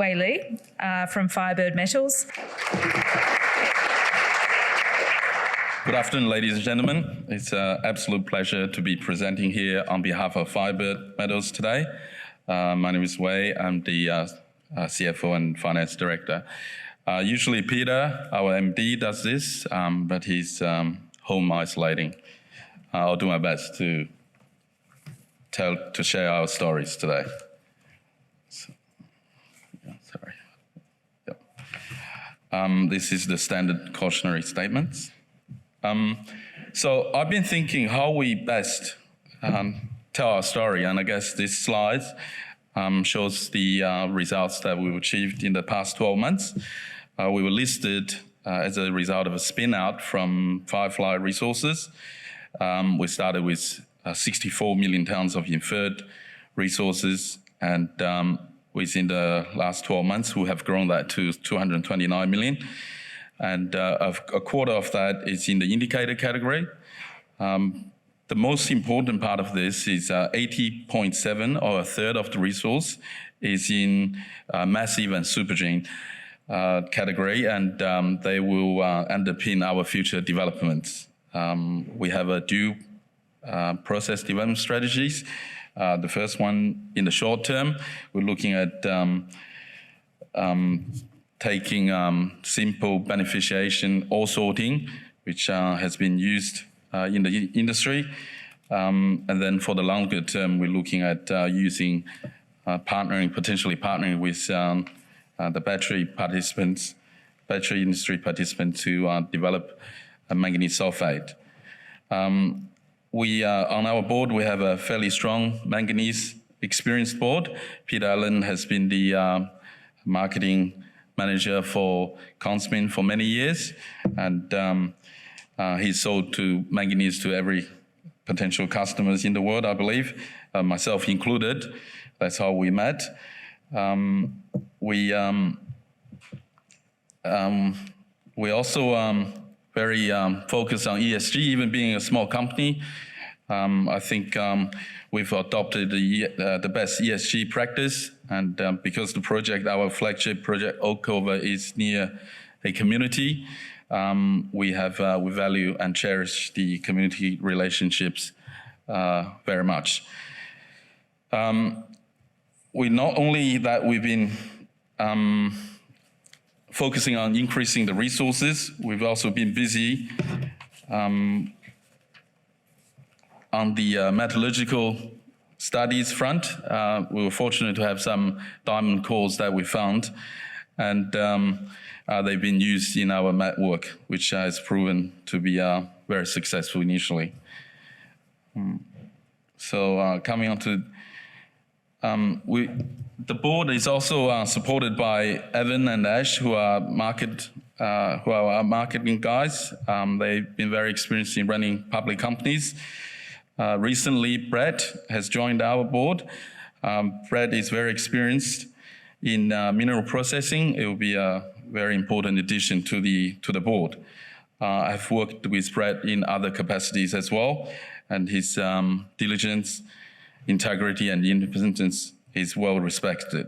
Wei Li from Firebird Metals. Good afternoon, ladies and gentlemen. It's an absolute pleasure to be presenting here on behalf of Firebird Metals today. My name is Wei. I'm the CFO and Finance Director. Usually Peter, our MD, does this, but he's home isolating. I'll do my best to share our stories today. Sorry. Yep. This is the standard cautionary statements. So I've been thinking how we best tell our story, and I guess this slide shows the results that we've achieved in the past 12 months. We were listed as a result of a spin-out from Firefly Resources. We started with 64 million tons of inferred resources, and within the last 12 months, we have grown that to 229 million. And a quarter of that is in the indicator category. The most important part of this is 80.7, or a third of the resource, is in massive and supergene category, and they will underpin our future developments. We have a dual process development strategies. The first one, in the short term, we're looking at taking simple beneficiation ore sorting, which has been used in the industry. And then for the longer term, we're looking at using potentially partnering with the battery industry participants to develop a manganese sulfate. On our board, we have a fairly strong manganese experienced board. Peter Allen has been the marketing manager for Consmin for many years, and he's sold manganese to every potential customers in the world, I believe, myself included. That's how we met. We also very focused on ESG, even being a small company. I think we've adopted the best ESG practice, and because our flagship project, Oakover, is near a community, we value and cherish the community relationships very much. Not only that, we've been focusing on increasing the resources, we've also been busy on the metallurgical studies front. We were fortunate to have some diamond cores that we found, and they've been used in our met work, which has proven to be very successful initially. So coming on to, the board is also supported by Evan and Ash, who are our marketing guys. They've been very experienced in running public companies. Recently, Brett has joined our board. Brett is very experienced in mineral processing. It will be a very important addition to the board. I've worked with Brett in other capacities as well, and his diligence, integrity, and independence is well respected.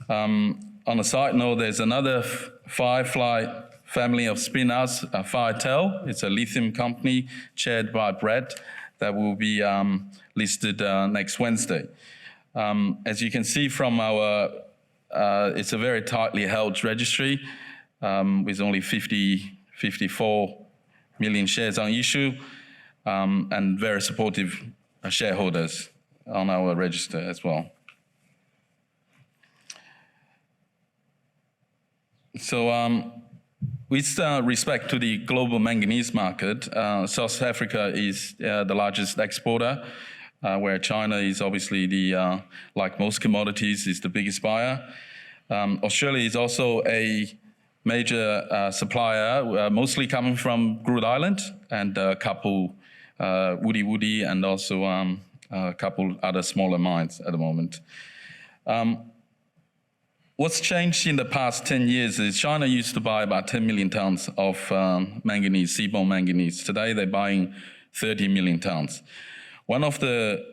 On a side note, there's another Firefly family of spin-outs, Firetel. It's a lithium company chaired by Brett that will be listed next Wednesday. As you can see from it's a very tightly held registry with only 54 million shares on issue, and very supportive shareholders on our register as well. So with respect to the global manganese market, South Africa is the largest exporter, where China is obviously like most commodities, is the biggest buyer. Australia is also a major supplier, mostly coming from Groote Eylandt, and a couple Woody, and also a couple other smaller mines at the moment. What's changed in the past 10 years is China used to buy about 10 million tons of manganese, seaborne manganese. Today, they're buying 30 million tons. One of the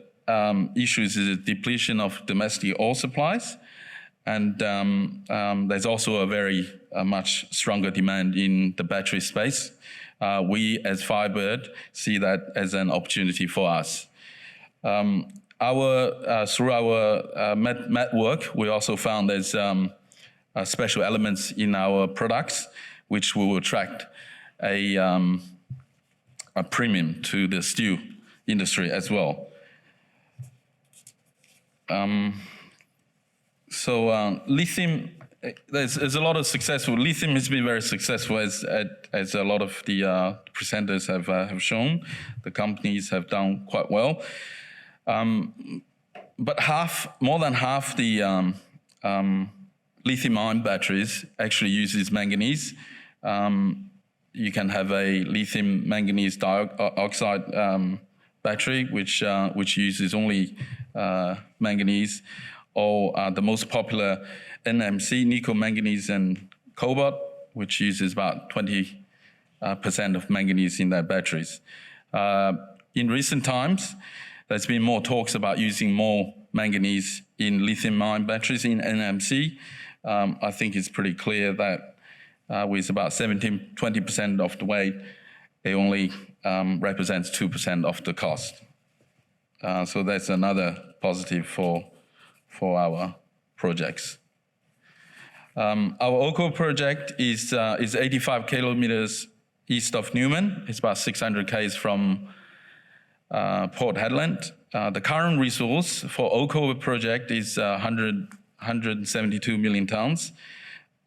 issues is the depletion of domestic ore supplies, And there's also a very much stronger demand in the battery space. We, as Firebird, see that as an opportunity for us. Through our met work, we also found there's special elements in our products which will attract a premium to the steel industry as well. Lithium, there's a lot of successful. Lithium has been very successful, as a lot of the presenters have shown. The companies have done quite well. But more than half the lithium-ion batteries actually uses manganese. You can have a lithium manganese dioxide battery, which uses only manganese, or the most popular NMC, nickel, manganese, and cobalt, which uses about 20% of manganese in their batteries. In recent times, there's been more talks about using more manganese in lithium-ion batteries in NMC. I think it's pretty clear that with about 20% of the weight, it only represents 2% of the cost. So that's another positive for our projects. Our OCO project is 85 kilometers east of Newman. It's about 600 km from Port Hedland. The current resource for OCO project is 172 million tons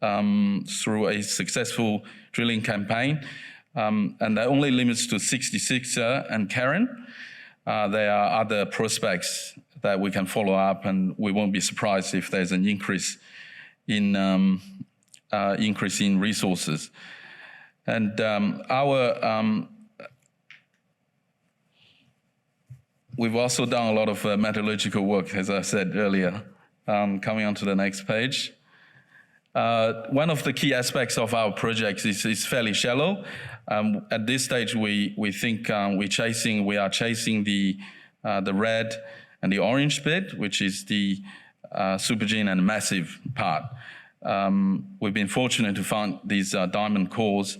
through a successful drilling campaign. And that only limits to 66 and Karen. There are other prospects that we can follow up, and we won't be surprised if there's an increase in resources. And we've also done a lot of metallurgical work, as I said earlier. Coming on to the next page. One of the key aspects of our project is fairly shallow. At this stage, we think we are chasing the red and the orange bit, which is the supergene and massive part. We've been fortunate to find these diamond cores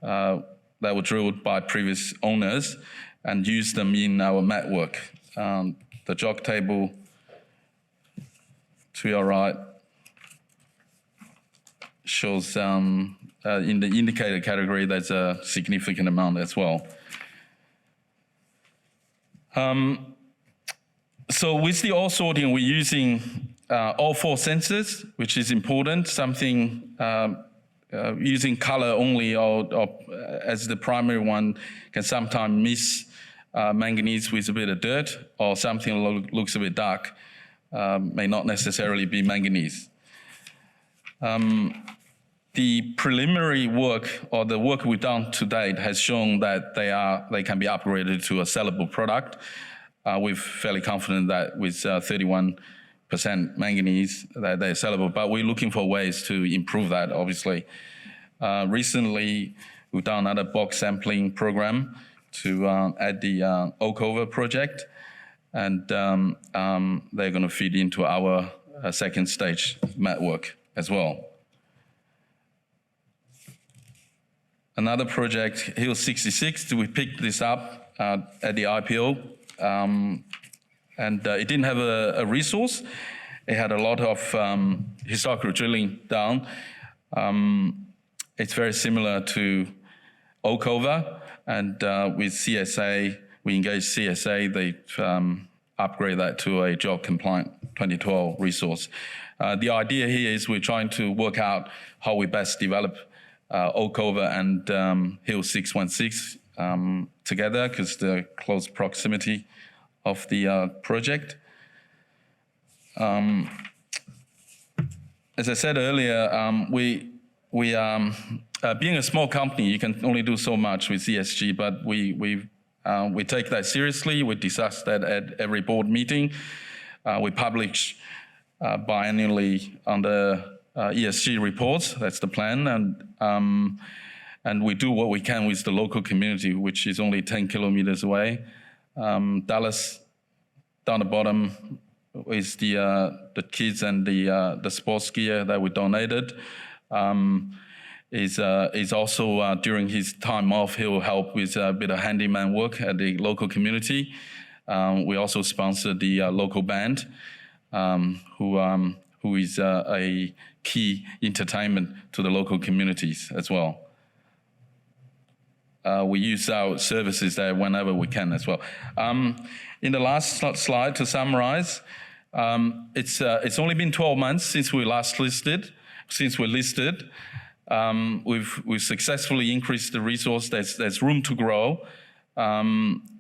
that were drilled by previous owners and use them in our met work. The jog table to your right shows in the indicator category, there's a significant amount as well. So with the ore sorting, we're using all four sensors, which is important. Using color only or as the primary one can sometimes miss manganese with a bit of dirt, or something looks a bit dark, may not necessarily be manganese. The preliminary work, or the work we've done to date, has shown that they can be upgraded to a sellable product. We're fairly confident that with 31% manganese that they're sellable, but we're looking for ways to improve that, obviously. Recently, we've done another box sampling program to add the Okover project, and they're going to feed into our second stage met work as well. Another project, Hill 66, we picked this up at the IPO, and it didn't have a resource. It had a lot of historical drilling done. It's very similar to Okover, and with CSA, we engaged CSA. They upgrade that to a JOG compliant 2012 resource. The idea here is we're trying to work out how we best develop Okover and Hill 616 together, because the close proximity of the project. As I said earlier, we being a small company, you can only do so much with ESG, but we take that seriously. We discuss that at every board meeting. We publish biannually on the ESG reports. That's the plan, and we do what we can with the local community, which is only 10 kilometers away. Dallas, down the bottom, is the kids and the sports gear that we donated. Is also during his time off, he will help with a bit of handyman work at the local community. We also sponsored the local band, who is a key entertainment to the local communities as well. We use our services there whenever we can as well. In the last slide, to summarize, it's only been 12 months since we listed. We've successfully increased the resource. There's room to grow.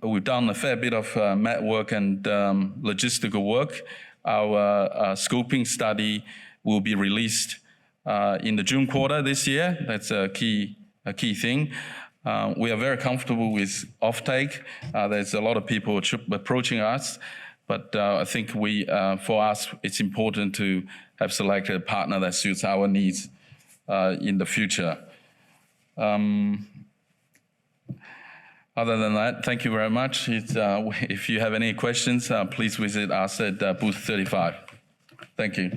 We've done a fair bit of network and logistical work. Our scoping study will be released in the June quarter this year. That's a key thing. We are very comfortable with offtake. There's a lot of people approaching us, but I think for us, it's important to have selected a partner that suits our needs in the future. Other than that, thank you very much. If you have any questions, please visit us at booth 35. Thank you.